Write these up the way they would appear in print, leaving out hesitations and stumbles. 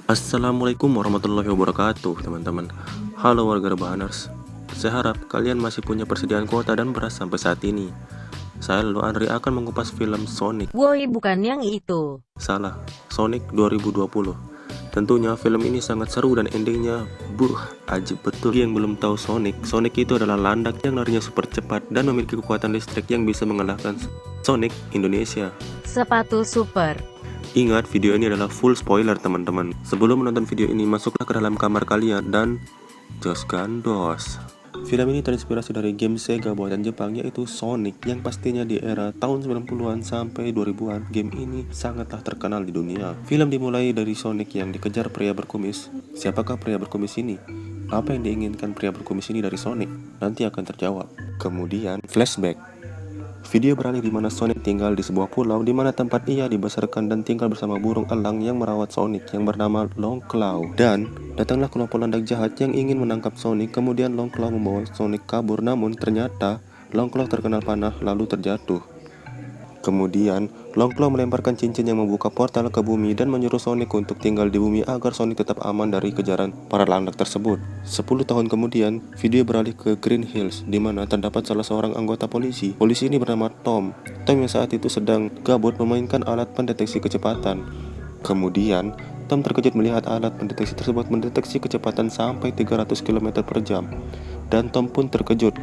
Assalamualaikum warahmatullahi wabarakatuh, teman-teman. Halo warga Rebahaners. Saya harap kalian masih punya persediaan kuota dan beras sampai saat ini. Saya Lalu Andri akan mengupas film Sonic. Woi, bukan yang itu. Salah, Sonic 2020. Tentunya film ini sangat seru dan endingnya ajib betul. Yang belum tahu Sonic itu adalah landak yang larinya super cepat dan memiliki kekuatan listrik yang bisa mengalahkan Sonic Indonesia. Sepatu super. Ingat, video ini adalah full spoiler, teman-teman. Sebelum menonton video ini, masuklah ke dalam kamar kalian dan jos gandos. Film ini terinspirasi dari game Sega buatan Jepang, yaitu Sonic, yang pastinya di era tahun 90-an sampai 2000-an. Game ini sangatlah terkenal di dunia. Film dimulai dari Sonic yang dikejar pria berkumis. Siapakah pria berkumis ini? Apa yang diinginkan pria berkumis ini dari Sonic? Nanti akan terjawab. Kemudian, flashback. Video beralih di mana Sonic tinggal di sebuah pulau di mana tempat ia dibesarkan dan tinggal bersama burung elang yang merawat Sonic yang bernama Longclaw. Dan datanglah kelompok landak jahat yang ingin menangkap Sonic. Kemudian Longclaw membawa Sonic kabur, namun ternyata Longclaw terkena panah lalu terjatuh. Kemudian, Longclaw melemparkan cincin yang membuka portal ke bumi dan menyuruh Sonic untuk tinggal di bumi agar Sonic tetap aman dari kejaran para landak tersebut. 10 tahun kemudian, video beralih ke Green Hills, di mana terdapat salah seorang anggota polisi. Polisi ini bernama Tom. Tom yang saat itu sedang gabut memainkan alat pendeteksi kecepatan. Kemudian, Tom terkejut melihat alat pendeteksi tersebut mendeteksi kecepatan sampai 300 km per jam. Dan Tom pun terkejut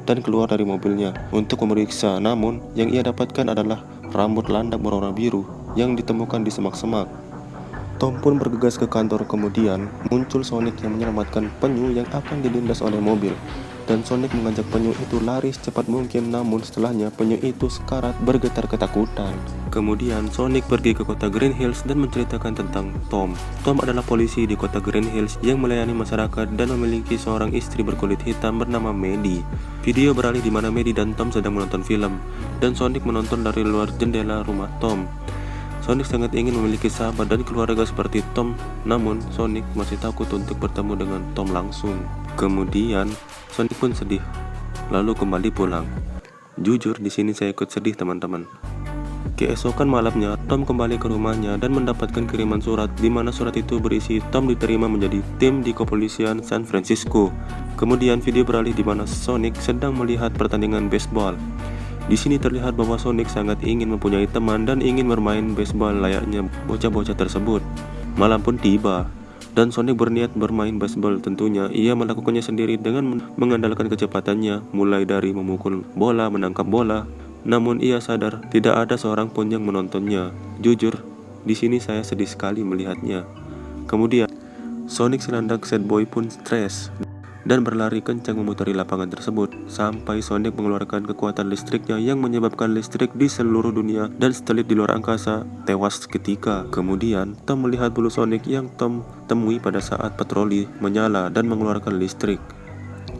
dan keluar dari mobilnya untuk memeriksa, namun yang ia dapatkan adalah rambut landak berwarna biru yang ditemukan di semak-semak. Tom pun bergegas ke kantor, kemudian muncul Sonic yang menyelamatkan penyu yang akan dilindas oleh mobil. Dan Sonic mengajak penyu itu lari secepat mungkin, namun setelahnya penyu itu sekarat bergetar ketakutan. Kemudian Sonic pergi ke kota Green Hills dan menceritakan tentang Tom. Tom adalah polisi di kota Green Hills yang melayani masyarakat dan memiliki seorang istri berkulit hitam bernama Maddie. Video beralih di mana Maddie dan Tom sedang menonton film, dan Sonic menonton dari luar jendela rumah Tom. Sonic sangat ingin memiliki sahabat dan keluarga seperti Tom, namun Sonic masih takut untuk bertemu dengan Tom langsung. Kemudian Sonic pun sedih, lalu kembali pulang. Jujur, di sini saya ikut sedih, teman-teman. Keesokan malamnya, Tom kembali ke rumahnya dan mendapatkan kiriman surat, di mana surat itu berisi Tom diterima menjadi tim di kepolisian San Francisco. Kemudian video beralih di mana Sonic sedang melihat pertandingan baseball. Di sini terlihat bahwa Sonic sangat ingin mempunyai teman dan ingin bermain baseball layaknya bocah-bocah tersebut. Malam pun tiba, dan Sonic berniat bermain baseball. Tentunya ia melakukannya sendiri dengan mengandalkan kecepatannya, mulai dari memukul bola, menangkap bola. Namun ia sadar tidak ada seorang pun yang menontonnya. Jujur, di sini saya sedih sekali melihatnya. Kemudian Sonic si landak sad boy pun stres dan berlari kencang memutari lapangan tersebut sampai Sonic mengeluarkan kekuatan listriknya yang menyebabkan listrik di seluruh dunia dan satelit di luar angkasa tewas seketika. Kemudian Tom melihat bulu Sonic yang Tom temui pada saat patroli menyala dan mengeluarkan listrik.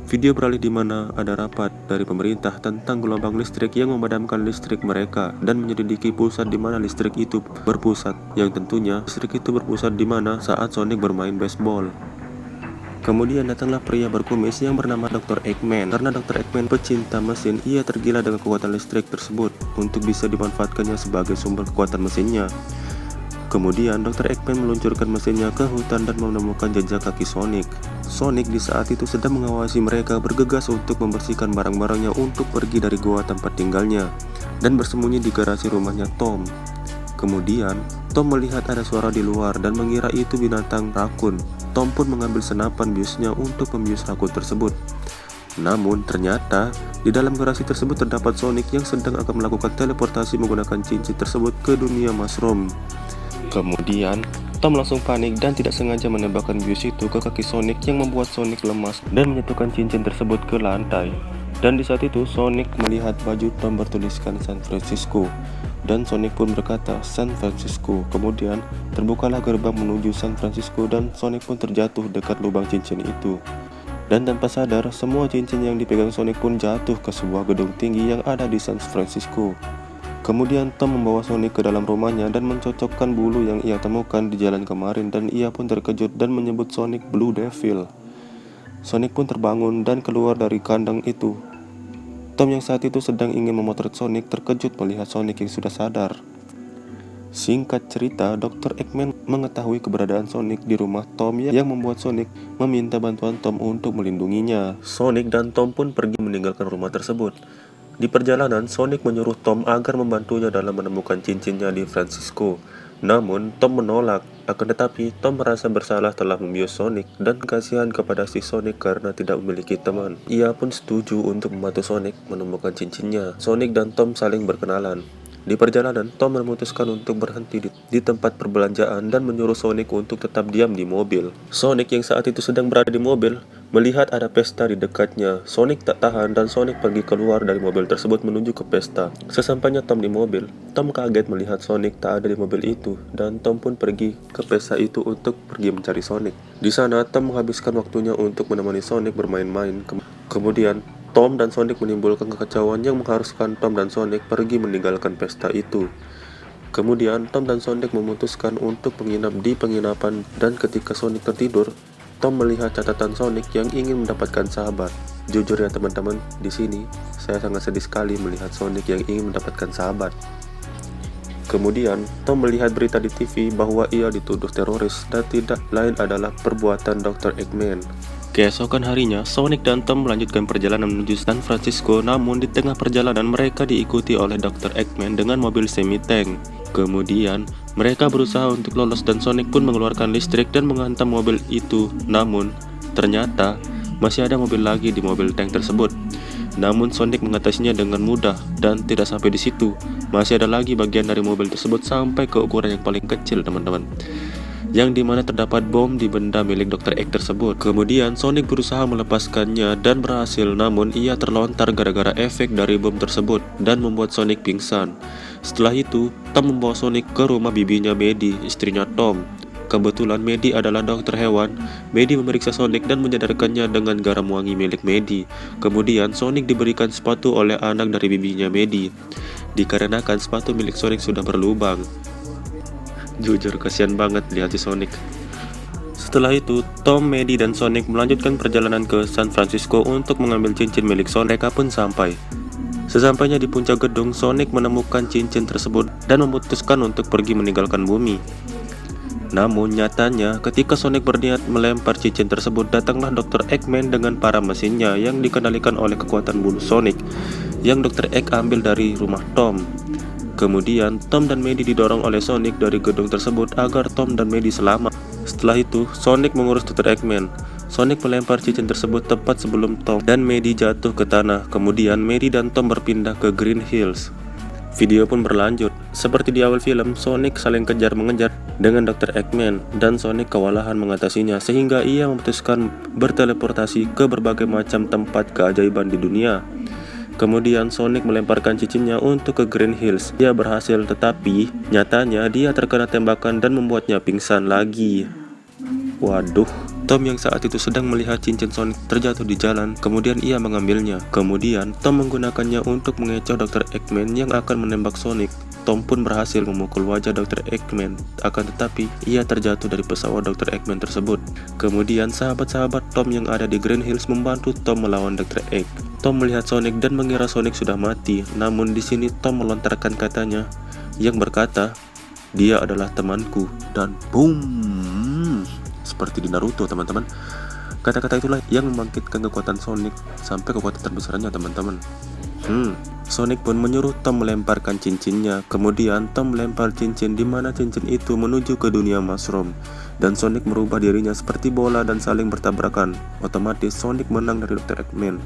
Video beralih di mana ada rapat dari pemerintah tentang gelombang listrik yang memadamkan listrik mereka dan menyelidiki pusat di mana listrik itu berpusat, yang tentunya listrik itu berpusat di mana saat Sonic bermain baseball. Kemudian datanglah pria berkumis yang bernama Dr. Eggman. Karena Dr. Eggman pecinta mesin, ia tergila dengan kekuatan listrik tersebut untuk bisa dimanfaatkannya sebagai sumber kekuatan mesinnya. Kemudian Dr. Eggman meluncurkan mesinnya ke hutan dan menemukan jejak kaki Sonic. Sonic di saat itu sedang mengawasi mereka, bergegas untuk membersihkan barang-barangnya untuk pergi dari goa tempat tinggalnya dan bersembunyi di garasi rumahnya Tom. Kemudian Tom melihat ada suara di luar dan mengira itu binatang rakun. Tom pun mengambil senapan biusnya untuk membius rakun tersebut. Namun ternyata di dalam garasi tersebut terdapat Sonic yang sedang akan melakukan teleportasi menggunakan cincin tersebut ke dunia mushroom. Kemudian Tom langsung panik dan tidak sengaja menembakkan bius itu ke kaki Sonic yang membuat Sonic lemas dan menjatuhkan cincin tersebut ke lantai. Dan di saat itu Sonic melihat baju Tom bertuliskan San Francisco. Dan Sonic pun berkata San Francisco. Kemudian terbukalah gerbang menuju San Francisco dan Sonic pun terjatuh dekat lubang cincin itu. Dan tanpa sadar, semua cincin yang dipegang Sonic pun jatuh ke sebuah gedung tinggi yang ada di San Francisco. Kemudian Tom membawa Sonic ke dalam rumahnya dan mencocokkan bulu yang ia temukan di jalan kemarin, dan ia pun terkejut dan menyebut Sonic Blue Devil. Sonic pun terbangun dan keluar dari kandang itu. Tom yang saat itu sedang ingin memotret Sonic terkejut melihat Sonic yang sudah sadar. Singkat cerita, Dr. Eggman mengetahui keberadaan Sonic di rumah Tom yang membuat Sonic meminta bantuan Tom untuk melindunginya. Sonic dan Tom pun pergi meninggalkan rumah tersebut. Di perjalanan, Sonic menyuruh Tom agar membantunya dalam menemukan cincinnya di Francisco. Namun, Tom menolak. Akan tetapi, Tom merasa bersalah telah membius Sonic dan kasihan kepada si Sonic karena tidak memiliki teman. Ia pun setuju untuk membantu Sonic menemukan cincinnya. Sonic dan Tom saling berkenalan. Di perjalanan, Tom memutuskan untuk berhenti di tempat perbelanjaan dan menyuruh Sonic untuk tetap diam di mobil. Sonic yang saat itu sedang berada di mobil, melihat ada pesta di dekatnya. Sonic tak tahan dan Sonic pergi keluar dari mobil tersebut menuju ke pesta. Sesampainya Tom di mobil, Tom kaget melihat Sonic tak ada di mobil itu, dan Tom pun pergi ke pesta itu untuk pergi mencari Sonic. Di sana, Tom menghabiskan waktunya untuk menemani Sonic bermain-main. Kemudian, Tom dan Sonic menimbulkan kekacauan yang mengharuskan Tom dan Sonic pergi meninggalkan pesta itu. Kemudian, Tom dan Sonic memutuskan untuk menginap di penginapan, dan ketika Sonic tertidur, Tom melihat catatan Sonic yang ingin mendapatkan sahabat. Jujur ya teman-teman, di sini saya sangat sedih sekali melihat Sonic yang ingin mendapatkan sahabat. Kemudian, Tom melihat berita di TV bahwa ia dituduh teroris dan tidak lain adalah perbuatan Dr. Eggman. Keesokan harinya, Sonic dan Tom melanjutkan perjalanan menuju San Francisco, namun di tengah perjalanan mereka diikuti oleh Dr. Eggman dengan mobil semi-tank. Kemudian, mereka berusaha untuk lolos dan Sonic pun mengeluarkan listrik dan menghantam mobil itu. Namun, ternyata masih ada mobil lagi di mobil tank tersebut. Namun Sonic mengatasinya dengan mudah dan tidak sampai di situ. Masih ada lagi bagian dari mobil tersebut sampai ke ukuran yang paling kecil, teman-teman, yang dimana terdapat bom di benda milik Dr. Egg tersebut. Kemudian Sonic berusaha melepaskannya dan berhasil, namun ia terlontar gara-gara efek dari bom tersebut dan membuat Sonic pingsan. Setelah itu, Tom membawa Sonic ke rumah bibinya Maddie, istrinya Tom. Kebetulan Maddie adalah dokter hewan. Maddie memeriksa Sonic dan menyadarkannya dengan garam wangi milik Maddie. Kemudian Sonic diberikan sepatu oleh anak dari bibinya Maddie, dikarenakan sepatu milik Sonic sudah berlubang. Jujur kasihan banget lihat si Sonic. Setelah itu, Tom, Maddie, dan Sonic melanjutkan perjalanan ke San Francisco untuk mengambil cincin milik Sonic. Mereka pun sampai. Sesampainya di puncak gedung, Sonic menemukan cincin tersebut dan memutuskan untuk pergi meninggalkan bumi. Namun nyatanya, ketika Sonic berniat melempar cincin tersebut, datanglah Dr. Eggman dengan para mesinnya yang dikendalikan oleh kekuatan bulu Sonic yang Dr. Egg ambil dari rumah Tom. Kemudian, Tom dan Maddie didorong oleh Sonic dari gedung tersebut agar Tom dan Maddie selamat. Setelah itu, Sonic mengurus Dr. Eggman. Sonic melempar cincin tersebut tepat sebelum Tom dan Maddie jatuh ke tanah. Kemudian, Maddie dan Tom berpindah ke Green Hills. Video pun berlanjut. Seperti di awal film, Sonic saling kejar-mengejar dengan Dr. Eggman, dan Sonic kewalahan mengatasinya sehingga ia memutuskan berteleportasi ke berbagai macam tempat keajaiban di dunia. Kemudian Sonic melemparkan cincinnya untuk ke Green Hills. Dia berhasil, tetapi nyatanya dia terkena tembakan dan membuatnya pingsan lagi. Waduh, Tom yang saat itu sedang melihat cincin Sonic terjatuh di jalan, kemudian ia mengambilnya. Kemudian Tom menggunakannya untuk mengecoh Dr. Eggman yang akan menembak Sonic. Tom pun berhasil memukul wajah Dr. Eggman, akan tetapi ia terjatuh dari pesawat Dr. Eggman tersebut. Kemudian sahabat-sahabat Tom yang ada di Green Hills membantu Tom melawan Dr. Egg. Tom melihat Sonic dan mengira Sonic sudah mati, namun di sini Tom melontarkan katanya yang berkata, "Dia adalah temanku," dan boom, seperti di Naruto, teman-teman. Kata-kata itulah yang membangkitkan kekuatan Sonic sampai kekuatan terbesarnya, teman-teman. Sonic pun menyuruh Tom melemparkan cincinnya. Kemudian Tom melempar cincin di mana cincin itu menuju ke dunia mushroom, dan Sonic merubah dirinya seperti bola dan saling bertabrakan. Otomatis Sonic menang dari Dr. Eggman.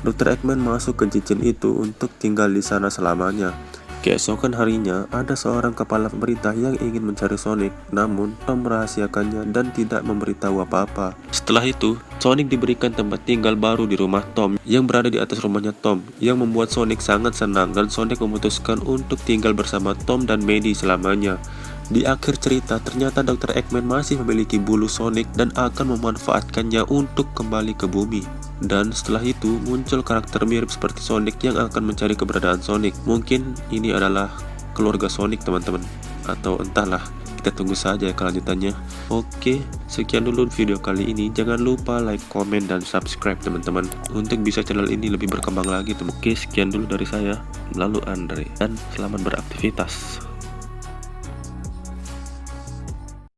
Dr. Eggman masuk ke cincin itu untuk tinggal di sana selamanya. Keesokan harinya, ada seorang kepala pemerintah yang ingin mencari Sonic, namun Tom merahasiakannya dan tidak memberitahu apa-apa. Setelah itu, Sonic diberikan tempat tinggal baru di rumah Tom yang berada di atas rumahnya Tom, yang membuat Sonic sangat senang, dan Sonic memutuskan untuk tinggal bersama Tom dan Maddie selamanya. Di akhir cerita, ternyata Dr. Eggman masih memiliki bulu Sonic dan akan memanfaatkannya untuk kembali ke bumi. Dan setelah itu muncul karakter mirip seperti Sonic yang akan mencari keberadaan Sonic. Mungkin ini adalah keluarga Sonic, teman-teman, atau entahlah, kita tunggu saja kelanjutannya. Oke, sekian dulu video kali ini. Jangan lupa like, komen, dan subscribe, teman-teman, untuk bisa channel ini lebih berkembang lagi. Oke, sekian dulu dari saya, lalu Andre, dan selamat beraktivitas.